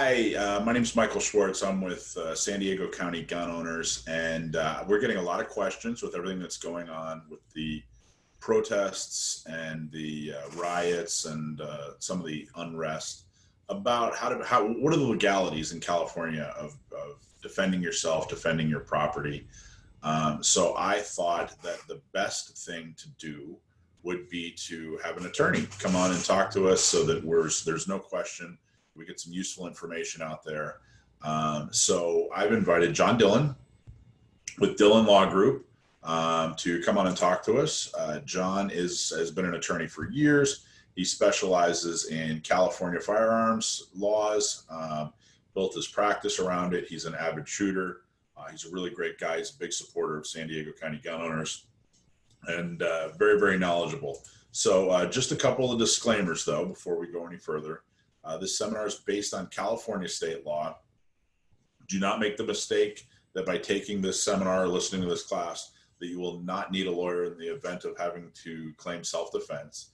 Hi, my name is Michael Schwartz. I'm with San Diego County Gun Owners, and we're getting a lot of questions with everything that's going on with the protests and the riots and some of the unrest about what are the legalities in California of defending yourself, defending your property. So I thought that the best thing to do would be to have an attorney come on and talk to us so that there's no question. We get some useful information out there. So I've invited John Dillon with Dillon Law Group to come on and talk to us. John has been an attorney for years. He specializes in California firearms laws, built his practice around it. He's an avid shooter. He's a really great guy. He's a big supporter of San Diego County Gun Owners and very, very knowledgeable. So just a couple of disclaimers, though, before we go any further. This seminar is based on California state law. Do not make the mistake that by taking this seminar or listening to this class, that you will not need a lawyer in the event of having to claim self-defense.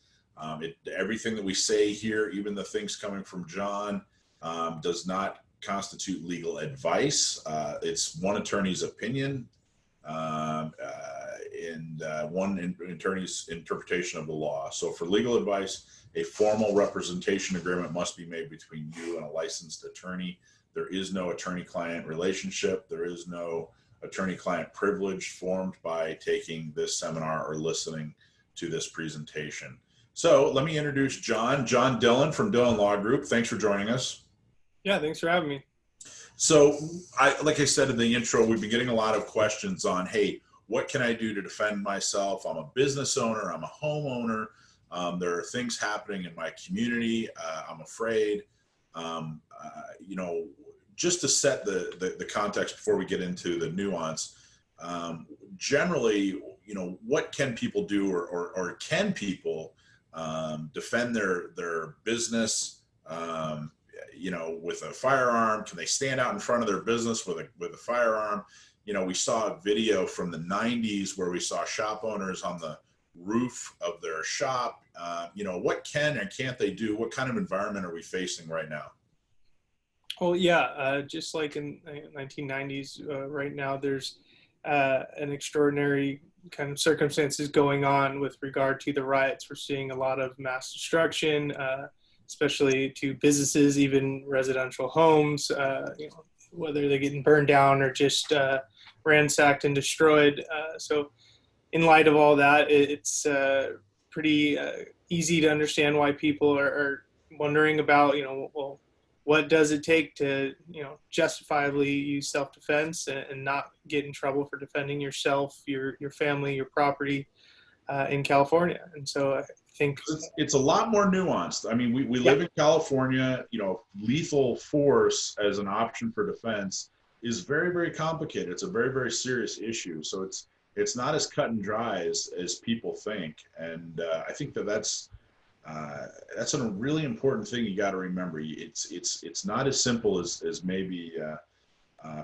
Everything that we say here, even the things coming from John, does not constitute legal advice. It's one attorney's opinion and one attorney's interpretation of the law. So for legal advice, a formal representation agreement must be made between you and a licensed attorney. There is no attorney-client relationship. There is no attorney-client privilege formed by taking this seminar or listening to this presentation. So let me introduce John Dillon from Dillon Law Group. Thanks for joining us. Yeah, thanks for having me. So like I said in the intro, we've been getting a lot of questions on, hey, what can I do to defend myself? I'm a business owner, I'm a homeowner. There are things happening in my community. I'm afraid, just to set the context before we get into the nuance, generally, what can people do or can people defend their business, with a firearm? Can they stand out in front of their business with a firearm? We saw a video from the 90s where we saw shop owners on the roof of their shop. What can and can't they do? What kind of environment are we facing right now? Well, yeah, just like in the 1990s, right now there's an extraordinary kind of circumstances going on with regard to the riots. We're seeing a lot of mass destruction, especially to businesses, even residential homes, whether they're getting burned down or just ransacked and destroyed. So in light of all that, it's pretty easy to understand why people are wondering about, well, what does it take to, justifiably use self-defense and not get in trouble for defending yourself, your family, your property in California. And so I think it's a lot more nuanced. I mean, we live in California. Lethal force as an option for defense is very, very complicated. It's a very, very serious issue. So it's not as cut and dry as people think. And I think that's a really important thing you got to remember. It's not as simple as maybe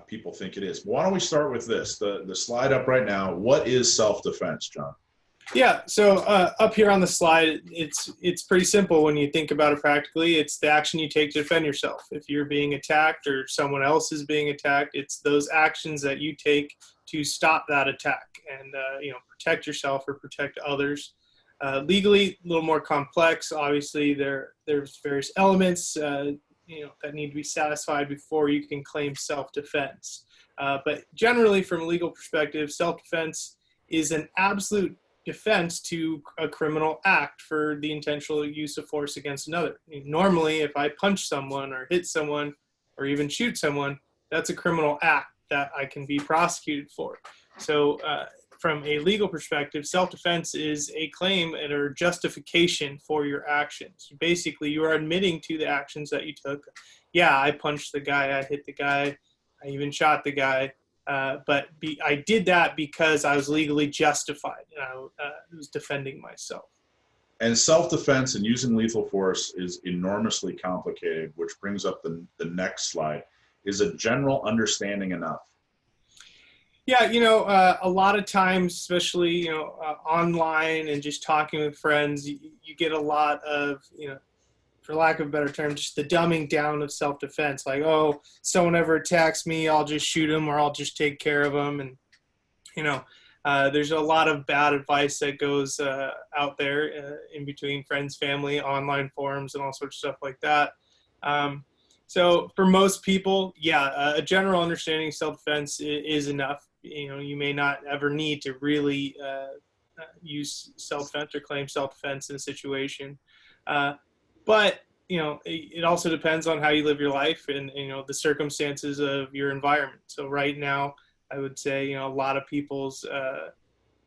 people think it is. Why don't we start with this? The slide up right now. What is self-defense, John? Yeah, so up here on the slide, it's pretty simple when you think about it practically. It's the action you take to defend yourself. If you're being attacked or someone else is being attacked, it's those actions that you take to stop that attack and protect yourself or protect others. Legally, a little more complex. Obviously, there's various elements that need to be satisfied before you can claim self-defense. But generally, from a legal perspective, self-defense is an absolute defense to a criminal act for the intentional use of force against another. Normally, if I punch someone or hit someone or even shoot someone, that's a criminal act that I can be prosecuted for. So from a legal perspective, self-defense is a claim or justification for your actions. Basically, you are admitting to the actions that you took. Yeah, I punched the guy, I hit the guy, I even shot the guy. But I did that because I was legally justified. I was defending myself. And self-defense and using lethal force is enormously complicated, which brings up the next slide. Is a general understanding enough? Yeah, a lot of times, especially, online and just talking with friends, you get a lot of, for lack of a better term, just the dumbing down of self-defense. Like, oh, someone ever attacks me, I'll just shoot him or I'll just take care of him. And, there's a lot of bad advice that goes out there in between friends, family, online forums, and all sorts of stuff like that. So for most people, a general understanding of self-defense is enough. You may not ever need to really use self-defense or claim self-defense in a situation. But it also depends on how you live your life and the circumstances of your environment. So right now, I would say a lot of people's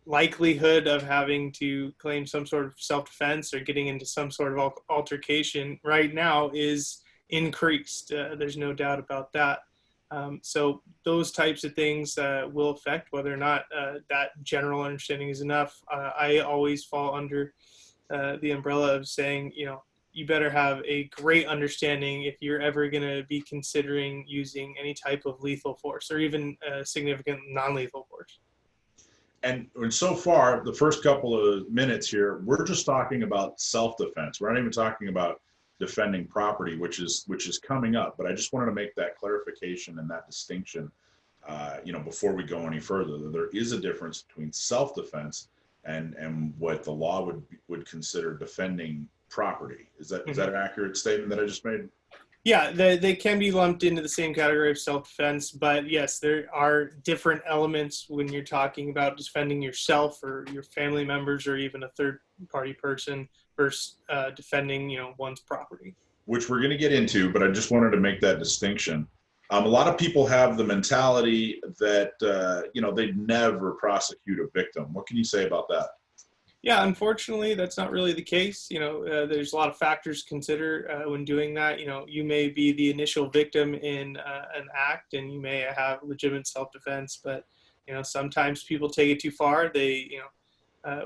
likelihood of having to claim some sort of self-defense or getting into some sort of altercation right now is increased. There's no doubt about that. So those types of things will affect whether or not that general understanding is enough. I always fall under the umbrella of saying, you better have a great understanding if you're ever going to be considering using any type of lethal force or even significant non-lethal force. And so far, the first couple of minutes here, we're just talking about self-defense. We're not even talking about defending property, which is coming up. But I just wanted to make that clarification and that distinction, before we go any further. There is a difference between self-defense and what the law would consider defending property. Is that an accurate statement that I just made? Yeah, they can be lumped into the same category of self-defense, but yes, there are different elements when you're talking about defending yourself or your family members or even a third-party person versus defending, one's property. Which we're going to get into, but I just wanted to make that distinction. A lot of people have the mentality that, they'd never prosecute a victim. What can you say about that? Yeah, unfortunately, that's not really the case. There's a lot of factors to consider when doing that. You may be the initial victim in an act and you may have legitimate self-defense, but, sometimes people take it too far. They,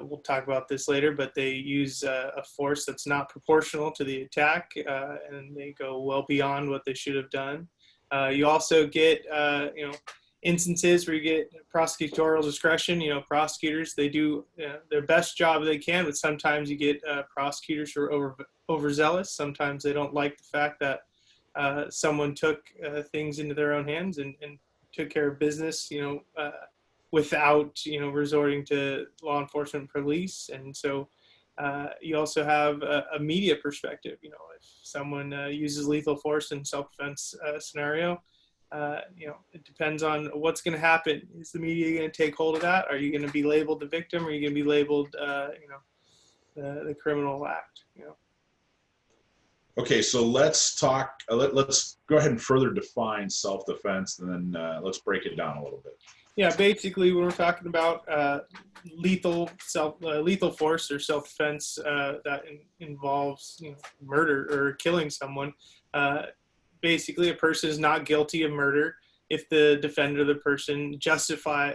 we'll talk about this later, but they use a force that's not proportional to the attack and they go well beyond what they should have done. You also get, instances where you get prosecutorial discretion. Prosecutors, they do their best job they can, but sometimes you get prosecutors who are overzealous. Sometimes they don't like the fact that someone took things into their own hands and took care of business, without, resorting to law enforcement police. And so you also have a media perspective. If someone uses lethal force in self-defense scenario, it depends on what's going to happen. Is the media going to take hold of that? Are you going to be labeled the victim? Or are you going to be labeled, the criminal act? Okay, so let's talk. Let's go ahead and further define self-defense, and then let's break it down a little bit. Yeah, basically, when we're talking about lethal force or self-defense that involves murder or killing someone. Basically, a person is not guilty of murder if the defender of the person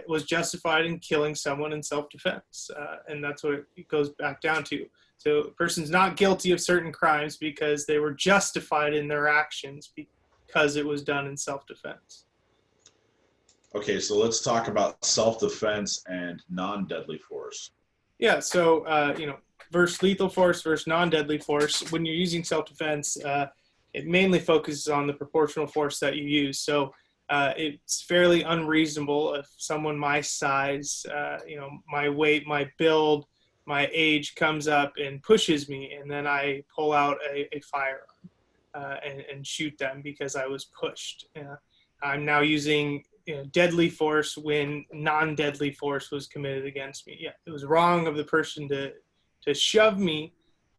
was justified in killing someone in self-defense. And that's what it goes back down to. So a person's not guilty of certain crimes because they were justified in their actions because it was done in self-defense. Okay, so let's talk about self-defense and non-deadly force. Yeah, so, versus lethal force versus non-deadly force, when you're using self-defense, it mainly focuses on the proportional force that you use. So it's fairly unreasonable if someone my size, my weight, my build, my age comes up and pushes me, and then I pull out a firearm and shoot them because I was pushed. I'm now using deadly force when non-deadly force was committed against me. Yeah, it was wrong of the person to shove me,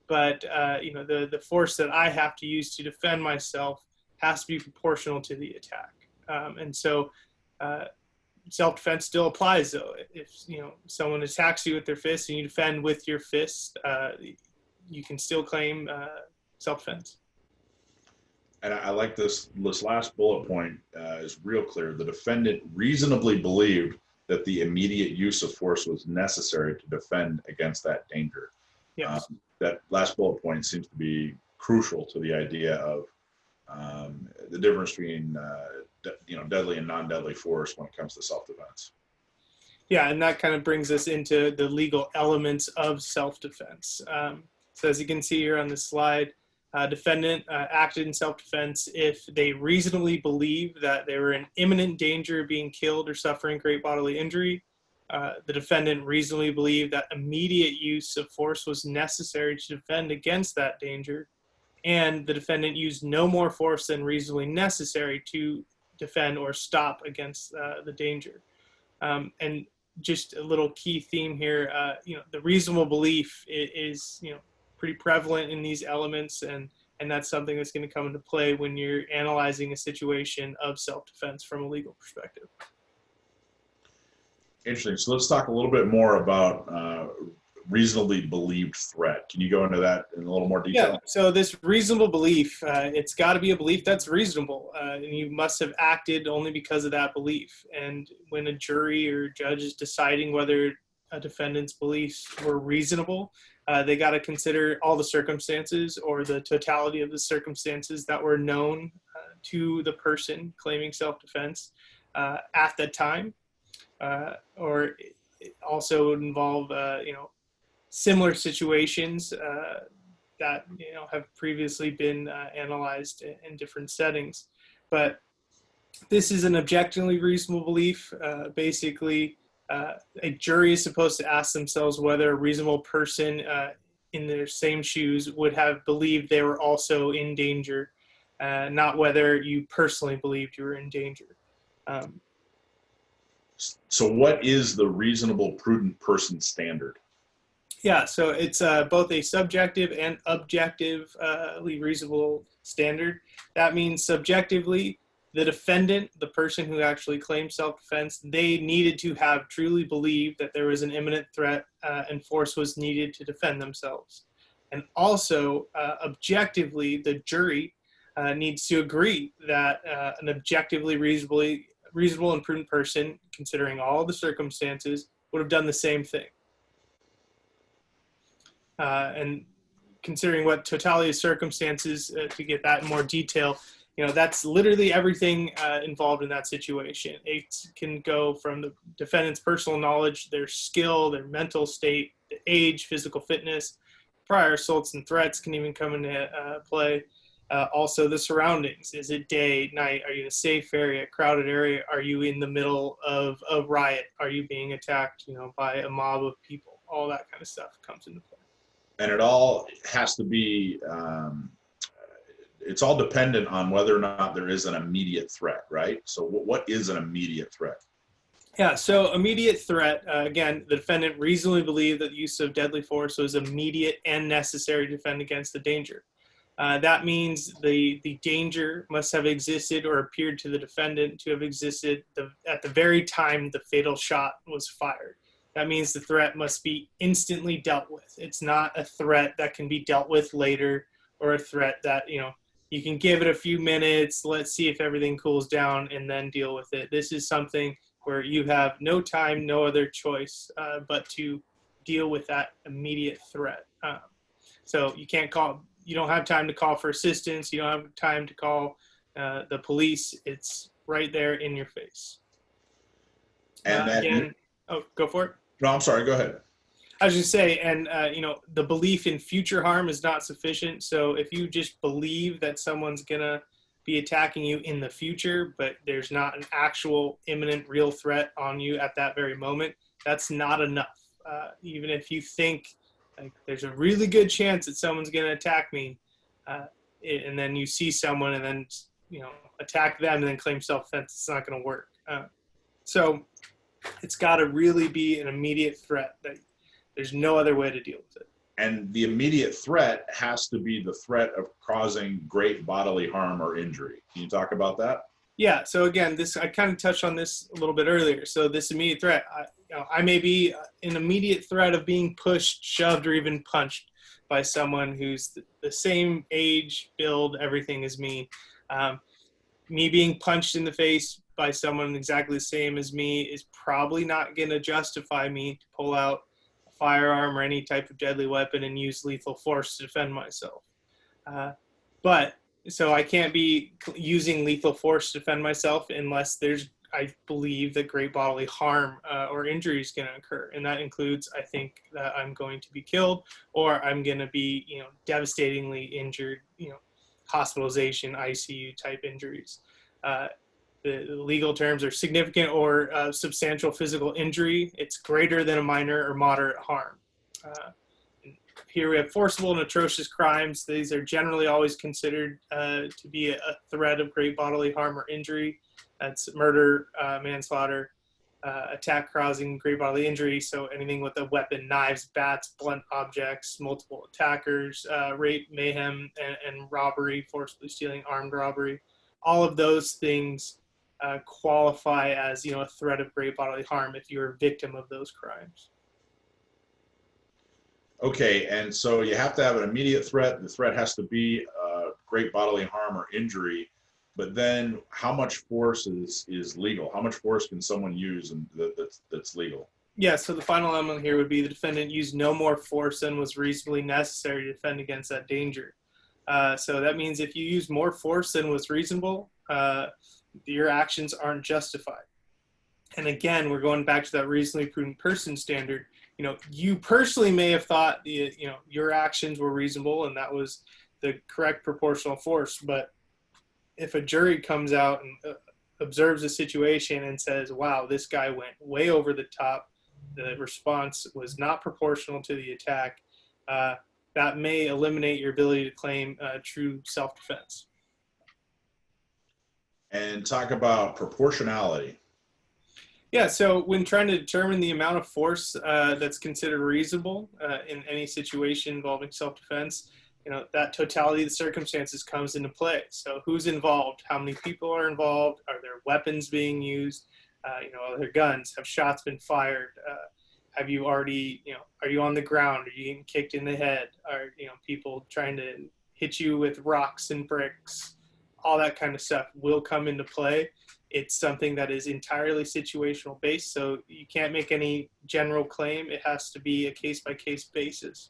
but the force that I have to use to defend myself has to be proportional to the attack. And so self-defense still applies, though. If someone attacks you with their fist and you defend with your fist, you can still claim self-defense. And I like this last bullet point is real clear. The defendant reasonably believed that the immediate use of force was necessary to defend against that danger. Yes. That last bullet point seems to be crucial to the idea of the difference between deadly and non-deadly force when it comes to self-defense. Yeah, and that kind of brings us into the legal elements of self-defense. So as you can see here on this slide, defendant acted in self-defense if they reasonably believe that they were in imminent danger of being killed or suffering great bodily injury. The defendant reasonably believed that immediate use of force was necessary to defend against that danger, and the defendant used no more force than reasonably necessary to defend or stop against the danger. And just a little key theme here, the reasonable belief is pretty prevalent in these elements, and that's something that's going to come into play when you're analyzing a situation of self-defense from a legal perspective. Interesting. So let's talk a little bit more about reasonably believed threat. Can you go into that in a little more detail? Yeah, so this reasonable belief, it's got to be a belief that's reasonable, and you must have acted only because of that belief. And when a jury or judge is deciding whether a defendant's beliefs were reasonable, they got to consider all the circumstances or the totality of the circumstances that were known to the person claiming self-defense at that time, or it also would involve, similar situations that have previously been analyzed in different settings. But this is an objectively reasonable belief. Basically, a jury is supposed to ask themselves whether a reasonable person in their same shoes would have believed they were also in danger, not whether you personally believed you were in danger. So what is the reasonable, prudent person standard? Yeah, so it's both a subjective and objectively reasonable standard. That means subjectively, the defendant, the person who actually claimed self-defense, they needed to have truly believed that there was an imminent threat and force was needed to defend themselves. And also, objectively, the jury needs to agree that an objectively reasonable and prudent person, considering all the circumstances, would have done the same thing. And considering what totality of circumstances, to get that in more detail, that's literally everything involved in that situation. It can go from the defendant's personal knowledge, their skill, their mental state, the age, physical fitness, prior assaults and threats can even come into play. Also the surroundings. Is it day, night? Are you in a safe area, crowded area? Are you in the middle of a riot? Are you being attacked, by a mob of people? All that kind of stuff comes into play. And it all has to be, it's all dependent on whether or not there is an immediate threat, right? So what is an immediate threat? Yeah, so immediate threat, again, the defendant reasonably believed that the use of deadly force was immediate and necessary to defend against the danger. That means the danger must have existed or appeared to the defendant to have existed at the very time the fatal shot was fired. That means the threat must be instantly dealt with. It's not a threat that can be dealt with later, or a threat that, you can give it a few minutes, let's see if everything cools down, and then deal with it. This is something where you have no time, no other choice but to deal with that immediate threat. So you don't have time to call for assistance. You don't have time to call the police. It's right there in your face. And again, go for it. No, I'm sorry. Go ahead. I was just say, and the belief in future harm is not sufficient. So if you just believe that someone's gonna be attacking you in the future, but there's not an actual imminent real threat on you at that very moment, that's not enough. Even if you think like there's a really good chance that someone's gonna attack me, and then you see someone and then attack them and then claim self-defense, it's not gonna work. So it's got to really be an immediate threat that there's no other way to deal with it. And the immediate threat has to be the threat of causing great bodily harm or injury. Can you talk about that? Yeah. So again, I kind of touched on this a little bit earlier. So this immediate threat, I may be an immediate threat of being pushed, shoved, or even punched by someone who's the same age, build, everything as me. Me being punched in the face by someone exactly the same as me is probably not going to justify me to pull out a firearm or any type of deadly weapon and use lethal force to defend myself. So I can't be using lethal force to defend myself unless there's I believe that great bodily harm or injury is going to occur. And that includes, I think that I'm going to be killed, or I'm going to be, devastatingly injured, hospitalization, ICU type injuries. The legal terms are significant or substantial physical injury. It's greater than a minor or moderate harm. Here we have forcible and atrocious crimes. These are generally always considered to be a threat of great bodily harm or injury. That's murder, manslaughter, attack causing great bodily injury. So anything with a weapon, knives, bats, blunt objects, multiple attackers, rape, mayhem, and robbery, forcibly stealing, armed robbery. All of those things qualify as, a threat of great bodily harm if you're a victim of those crimes. Okay, and so you have to have an immediate threat. The threat has to be great bodily harm or injury. But then, how much force is legal? How much force can someone use that's legal? Yeah. So the final element here would be the defendant used no more force than was reasonably necessary to defend against that danger. So that means if you use more force than was reasonable, your actions aren't justified. And again, we're going back to that reasonably prudent person standard. You personally may have thought your actions were reasonable and that was the correct proportional force. But if a jury comes out and observes a situation and says, wow, this guy went way over the top, the response was not proportional to the attack, that may eliminate your ability to claim true self-defense. And talk about proportionality. Yeah, so when trying to determine the amount of force that's considered reasonable in any situation involving self-defense, that totality of the circumstances comes into play. So who's involved? How many people are involved? Are there weapons being used? Are there guns? Have shots been fired? Have you already, are you on the ground? Are you getting kicked in the head? Are, people trying to hit you with rocks and bricks? All that kind of stuff will come into play. It's something that is entirely situational based, so you can't make any general claim. It has to be a case-by-case basis.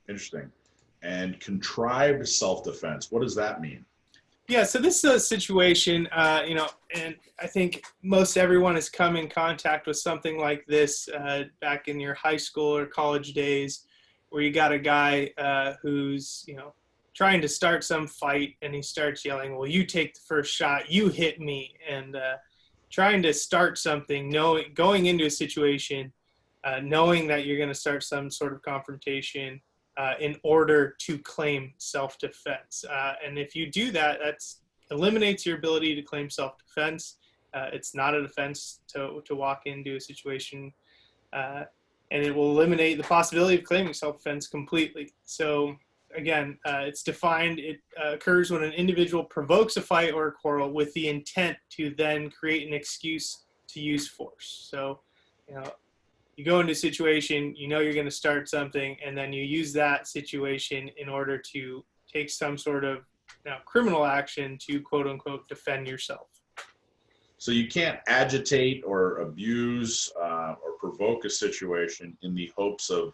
Interesting. And contrived self-defense, what does that mean? Yeah, so this is a situation, and I think most everyone has come in contact with something like this back in your high school or college days, where you got a guy who's, trying to start some fight, and he starts yelling, well, you take the first shot, you hit me, and trying to start something, going into a situation, knowing that you're going to start some sort of confrontation in order to claim self-defense. And if you do that, that eliminates your ability to claim self-defense. It's not a defense to walk into a situation, and it will eliminate the possibility of claiming self-defense completely. So again, it's defined, it occurs when an individual provokes a fight or a quarrel with the intent to then create an excuse to use force. So, you go into a situation, you're going to start something, and then you use that situation in order to take some sort of criminal action to quote unquote defend yourself. So you can't agitate or abuse or provoke a situation in the hopes of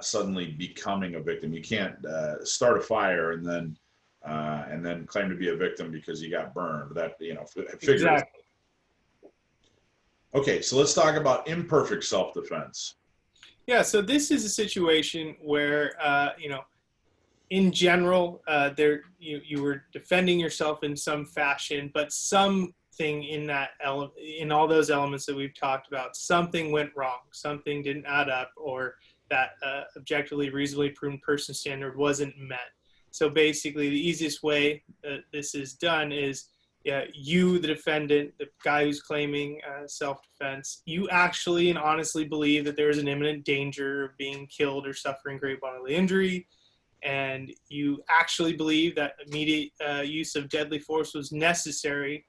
suddenly becoming a victim. You can't start a fire and then claim to be a victim because you got burned. That figure. Exactly. Okay, so let's talk about imperfect self-defense. Yeah, so this is a situation where in general, you were defending yourself in some fashion, but something in in all those elements that we've talked about, something went wrong, something didn't add up, or that objectively reasonably prudent person standard wasn't met. So basically, the easiest way that this is done is you, the defendant, the guy who's claiming self-defense, you actually and honestly believe that there is an imminent danger of being killed or suffering great bodily injury, and you actually believe that immediate use of deadly force was necessary,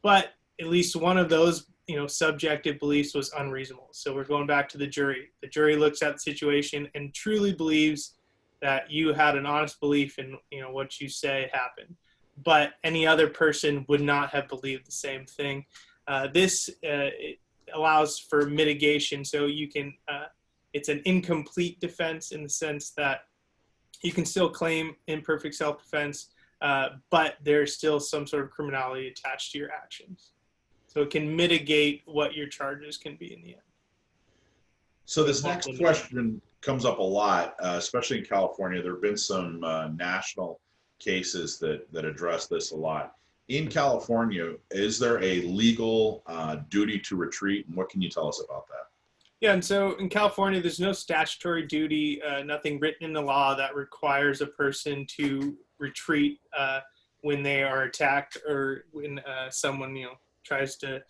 but at least one of those subjective beliefs was unreasonable. So we're going back to the jury. The jury looks at the situation and truly believes that you had an honest belief in what you say happened, but any other person would not have believed the same thing. This it allows for mitigation, so you can it's an incomplete defense in the sense that you can still claim imperfect self-defense, but there's still some sort of criminality attached to your actions. So it can mitigate what your charges can be in the end. So this next question comes up a lot, especially in California. There have been some national cases that address this a lot. In California, is there a legal duty to retreat, and what can you tell us about that? Yeah, and so in California, there's no statutory duty, nothing written in the law that requires a person to retreat when they are attacked or when someone, tries to,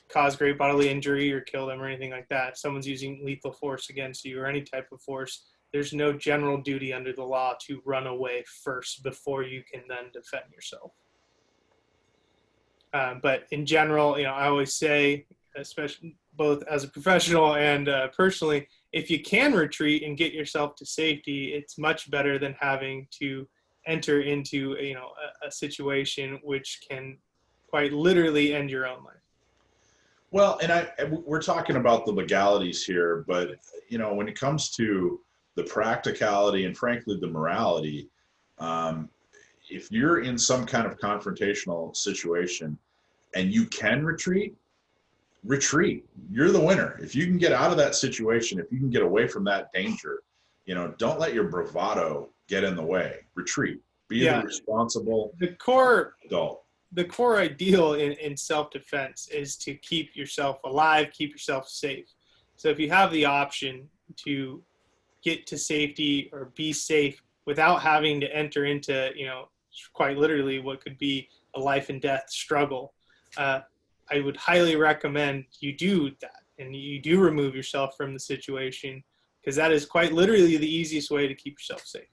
cause great bodily injury or kill them or anything like that. If someone's using lethal force against you or any type of force, there's no general duty under the law to run away first before you can then defend yourself. But in general, I always say, especially both as a professional and personally, if you can retreat and get yourself to safety, it's much better than having to enter into a situation which can quite literally end your own life. Well, and we're talking about the legalities here, but when it comes to the practicality and frankly the morality, if you're in some kind of confrontational situation and you can retreat. You're the winner. If you can get out of that situation, if you can get away from that danger, don't let your bravado get in the way. Retreat. Be the responsible adult. The core ideal in self-defense is to keep yourself alive, keep yourself safe. So if you have the option to get to safety or be safe without having to enter into, quite literally what could be a life and death struggle, I would highly recommend you do that and you do remove yourself from the situation, because that is quite literally the easiest way to keep yourself safe.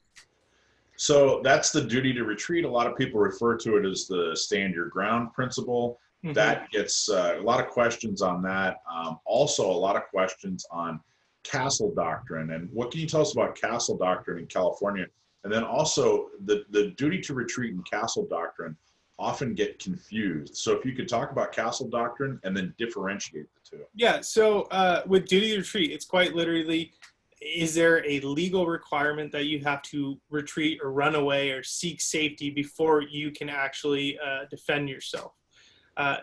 So that's the duty to retreat. A lot of people refer to it as the stand your ground principle. Mm-hmm. That gets a lot of questions on that. Also, a lot of questions on castle doctrine. And what can you tell us about castle doctrine in California? And then also the duty to retreat and castle doctrine often get confused. So if you could talk about castle doctrine and then differentiate the two. Yeah, so with duty to retreat, it's quite literally, is there a legal requirement that you have to retreat or run away or seek safety before you can actually defend yourself?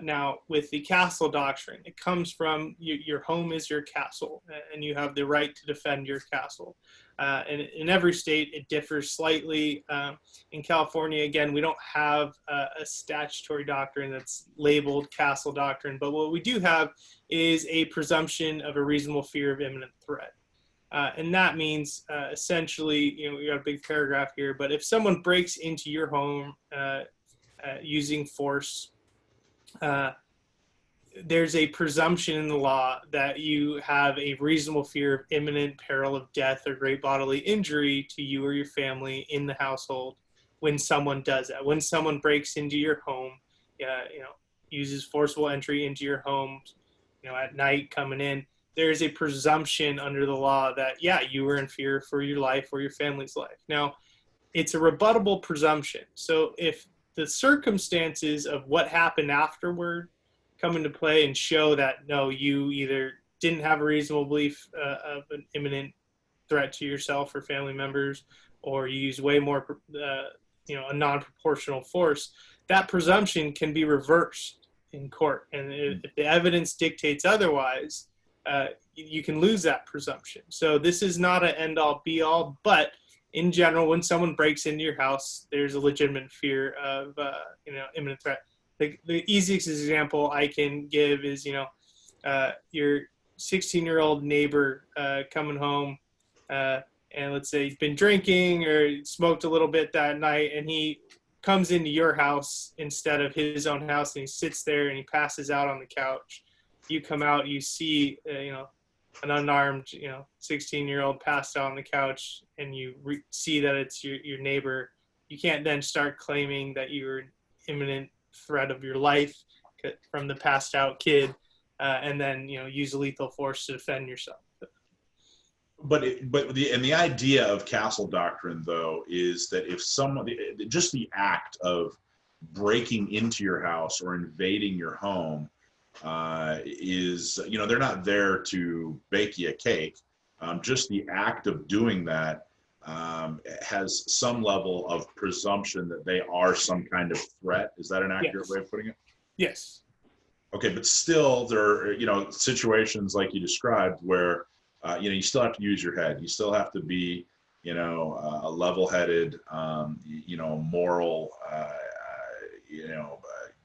Now, with the castle doctrine, it comes from your home is your castle, and you have the right to defend your castle. And in every state, it differs slightly. In California, again, we don't have a statutory doctrine that's labeled castle doctrine, but what we do have is a presumption of a reasonable fear of imminent threat. And that means essentially, we got a big paragraph here, but if someone breaks into your home using force, there's a presumption in the law that you have a reasonable fear of imminent peril of death or great bodily injury to you or your family in the household when someone does that. When someone breaks into your home, uses forcible entry into your home, at night coming in, there's a presumption under the law that, you were in fear for your life or your family's life. Now, it's a rebuttable presumption. So if the circumstances of what happened afterward come into play and show that, no, you either didn't have a reasonable belief of an imminent threat to yourself or family members, or you use way more, a non-proportional force, that presumption can be reversed in court. And if the evidence dictates otherwise, you can lose that presumption. So this is not an end-all, be-all, but in general, when someone breaks into your house, there's a legitimate fear of, imminent threat. The easiest example I can give is, your 16-year-old neighbor coming home, and let's say he's been drinking or smoked a little bit that night, and he comes into your house instead of his own house, and he sits there and he passes out on the couch. You come out, you see, an unarmed, 16-year-old passed out on the couch, and you see that it's your neighbor. You can't then start claiming that you're an imminent threat of your life from the passed out kid, and then use lethal force to defend yourself. But the idea of castle doctrine, though, is that if someone, just the act of breaking into your house or invading your home is, they're not there to bake you a cake. Just the act of doing that has some level of presumption that they are some kind of threat. Is that an accurate way of putting it? Yes. Okay, but still there are, situations like you described where, you still have to use your head. You still have to be, a level-headed, moral,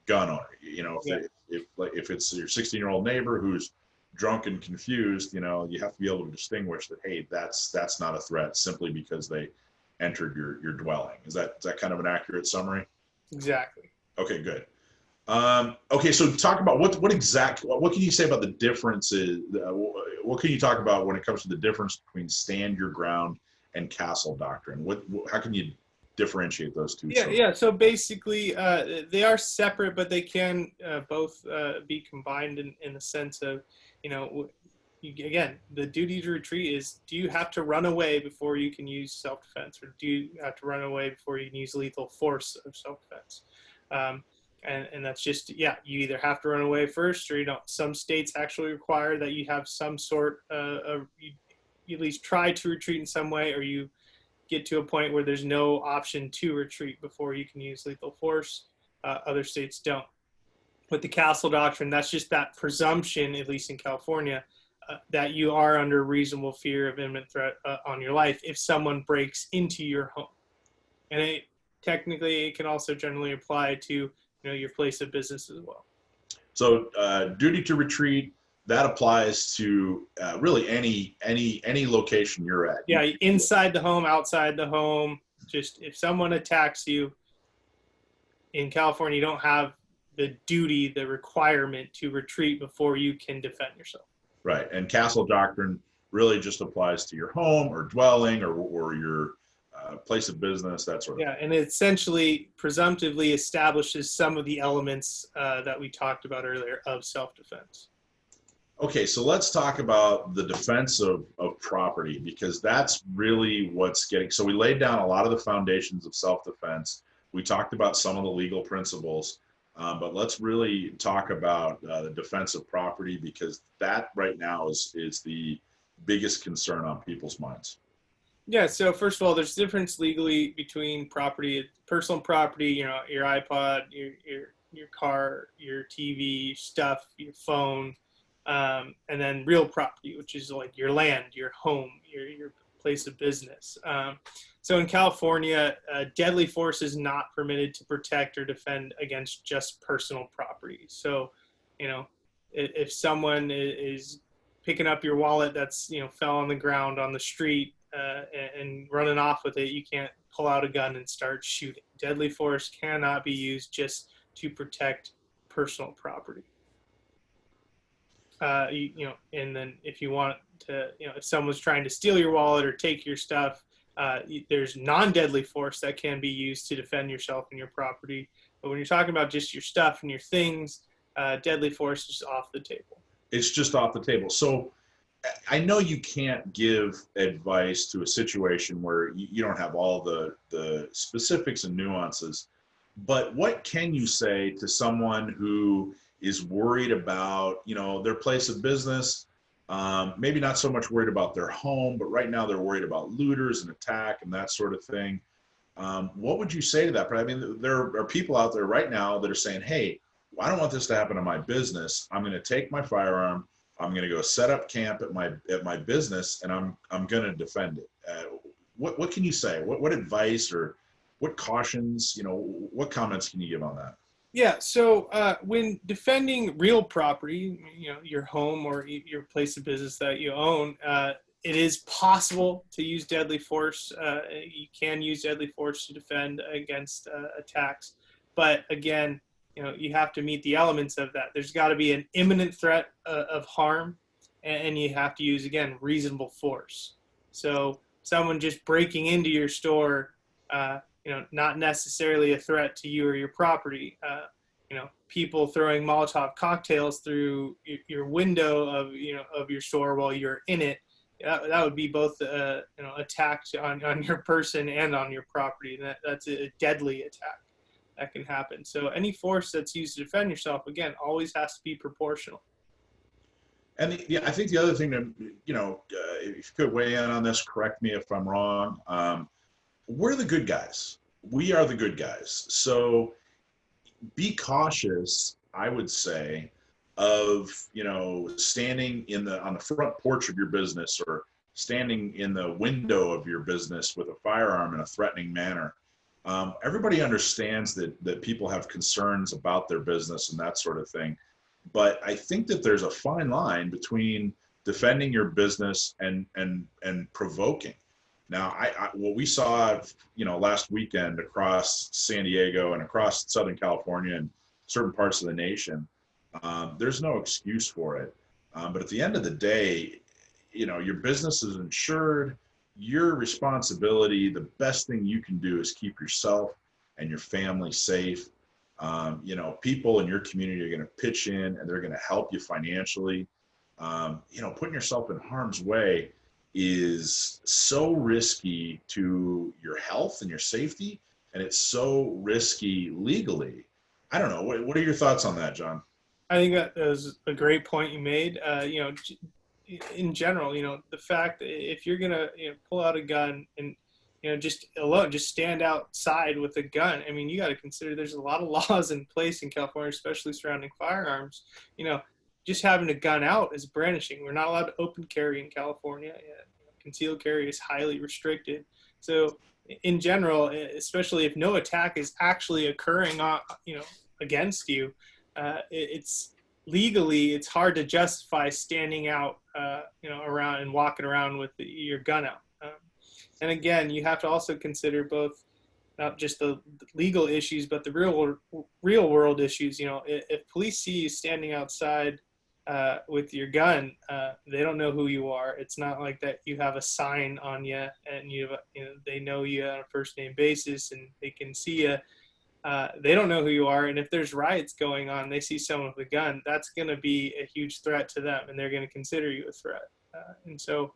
gun owner. If it's your 16-year-old neighbor who's drunk and confused, you have to be able to distinguish that, hey, that's not a threat simply because they entered your dwelling. Is that kind of an accurate summary? Exactly. Okay, good. Okay, so talk about what can you say about the differences? What can you talk about when it comes to the difference between stand your ground and castle doctrine? How can you differentiate those two? Yeah. So basically, they are separate, but they can both be combined in the sense of, again, the duty to retreat is: do you have to run away before you can use self-defense, or do you have to run away before you can use lethal force of self-defense? And that's just, you either have to run away first, or some states actually require that you have some sort of, you at least try to retreat in some way, or you get to a point where there's no option to retreat before you can use lethal force. Other states don't. With the castle doctrine, that's just that presumption, at least in California, that you are under reasonable fear of imminent threat on your life if someone breaks into your home. And technically, it can also generally apply to your place of business as well. So duty to retreat, that applies to really any location you're at. Yeah, inside the home, outside the home. Just if someone attacks you in California, you don't have the duty, the requirement to retreat before you can defend yourself. Right, and castle doctrine really just applies to your home or dwelling or your place of business, that sort of thing. Yeah, and it essentially presumptively establishes some of the elements that we talked about earlier of self-defense. Okay, so let's talk about the defense of property, because that's really what's getting, so we laid down a lot of the foundations of self-defense. We talked about some of the legal principles, but let's really talk about the defense of property, because that right now is the biggest concern on people's minds. Yeah, so first of all, there's a difference legally between property, personal property, your iPod, your car, your TV, stuff, your phone, and then real property, which is like your land, your home, your place of business. So in California, deadly force is not permitted to protect or defend against just personal property. So, if someone is picking up your wallet that's, fell on the ground on the street, and running off with it, you can't pull out a gun and start shooting. Deadly force cannot be used just to protect personal property. And then if you want to, if someone's trying to steal your wallet or take your stuff, there's non-deadly force that can be used to defend yourself and your property. But when you're talking about just your stuff and your things, deadly force is off the table. It's just off the table. So I know you can't give advice to a situation where you don't have all the specifics and nuances, but what can you say to someone who is worried about, their place of business, maybe not so much worried about their home, but right now they're worried about looters and attack and that sort of thing. What would you say to that? I mean, there are people out there right now that are saying, hey, I don't want this to happen to my business. I'm going to take my firearm. I'm going to go set up camp at my business, and I'm going to defend it. What can you say? What advice or what cautions? What comments can you give on that? Yeah. So when defending real property, your home or your place of business that you own, it is possible to use deadly force. You can use deadly force to defend against attacks, but again, you have to meet the elements of that. There's got to be an imminent threat of harm, and you have to use, again, reasonable force. So someone just breaking into your store, not necessarily a threat to you or your property. People throwing Molotov cocktails through your window of your store while you're in it, that would be both attacked on your person and on your property. That's a deadly attack that can happen. So any force that's used to defend yourself, again, always has to be proportional. And I think the other thing that, if you could weigh in on this, correct me if I'm wrong. We're the good guys. We are the good guys. So be cautious, I would say, of, standing on the front porch of your business, or standing in the window of your business with a firearm in a threatening manner. Everybody understands that people have concerns about their business and that sort of thing. But I think that there's a fine line between defending your business and provoking. Now, what we saw, last weekend across San Diego and across Southern California and certain parts of the nation, there's no excuse for it. But at the end of the day, your business is insured. Your responsibility, the best thing you can do is keep yourself and your family safe. People in your community are going to pitch in and they're going to help you financially. Putting yourself in harm's way is so risky to your health and your safety, and it's so risky legally. I don't know. What are your thoughts on that, John? I think that was a great point you made. In general, the fact that if you're going to pull out a gun and just stand outside with a gun. I mean, you got to consider there's a lot of laws in place in California, especially surrounding firearms. Just having a gun out is brandishing. We're not allowed to open carry in California. Concealed carry is highly restricted. So in general, especially if no attack is actually occurring against you, it's legally, it's hard to justify standing out, around and walking around with your gun out. And again, you have to also consider both, not just the legal issues, but the real world issues. If police see you standing outside with your gun, they don't know who you are. It's not like that you have a sign on you and they know you on a first name basis and they can see you. They don't know who you are. And if there's riots going on, they see someone with a gun, that's going to be a huge threat to them, and they're going to consider you a threat. And so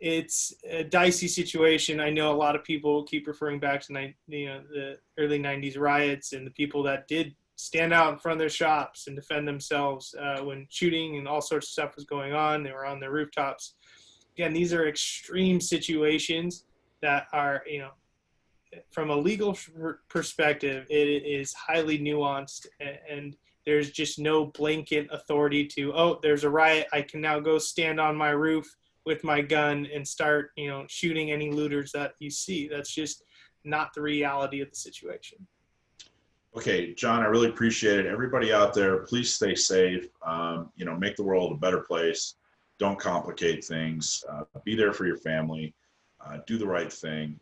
it's a dicey situation. I know a lot of people keep referring back to the early 90s riots and the people that did stand out in front of their shops and defend themselves when shooting and all sorts of stuff was going on. They were on their rooftops. Again, these are extreme situations that are, from a legal perspective, it is highly nuanced, and there's just no blanket authority to, there's a riot, I can now go stand on my roof with my gun and start, shooting any looters that you see. That's just not the reality of the situation. Okay, John, I really appreciate it. Everybody out there, please stay safe. Make the world a better place. Don't complicate things. Be there for your family. Do the right thing.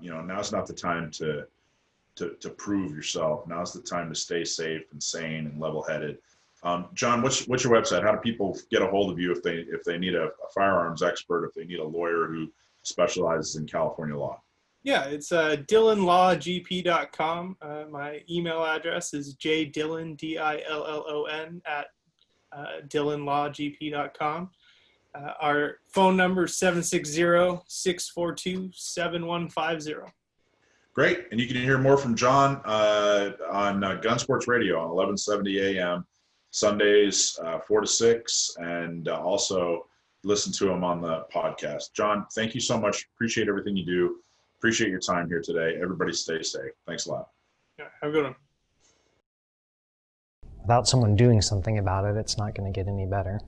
Now's not the time to prove yourself. Now's the time to stay safe and sane and level-headed. John, what's your website? How do people get a hold of you if they need a firearms expert, if they need a lawyer who specializes in California law? Yeah, it's dillonlawgp.com. My email address is jdillon, DILLON, at dillonlawgp.com. Our phone number is 760-642-7150. Great. And you can hear more from John on Gun Sports Radio on 1170 a.m. Sundays, 4 to 6, and also listen to him on the podcast. John, thank you so much. Appreciate everything you do. Appreciate your time here today. Everybody stay safe. Thanks a lot. Yeah, have a good one. Without someone doing something about it, it's not going to get any better.